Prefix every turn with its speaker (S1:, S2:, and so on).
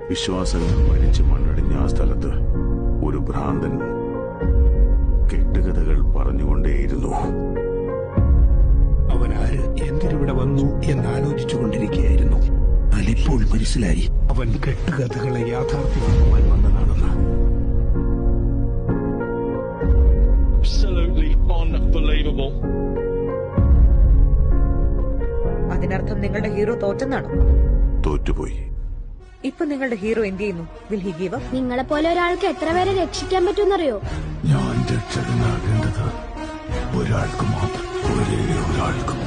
S1: വിശ്വാസങ്ങൾ മരിച്ചു മണ്ണടിഞ്ഞ ആ സ്ഥലത്ത് ഒരു ഭ്രാന്തൻ കെട്ടുകഥകൾ പറഞ്ഞുകൊണ്ടേയിരുന്നു.
S2: അവനാര് എന്തിനിവിടെ വന്നു എന്നാലോചിച്ചുകൊണ്ടിരിക്കുകയായിരുന്നു. അതിപ്പോൾ മനസ്സിലായി, അവൻ കെട്ടുകഥകളെ യാഥാർത്ഥ്യമാക്കുവാൻ വന്നതാണെന്ന്.
S3: അതിനർത്ഥം നിങ്ങളുടെ ഹീറോ തോറ്റെന്നാണോ?
S1: തോറ്റുപോയി.
S3: ഇപ്പൊ നിങ്ങളുടെ ഹീറോ എന്ത് ചെയ്യുന്നു? Will he give up?
S4: നിങ്ങളെ പോലെ ഒരാൾക്ക് എത്ര പേരെ രക്ഷിക്കാൻ പറ്റുമെന്നറിയോ?
S2: ഞാൻ രക്ഷകനാകേണ്ടത് ഒരാൾക്ക് മാത്രം, ഒരേ ഒരാൾക്കും.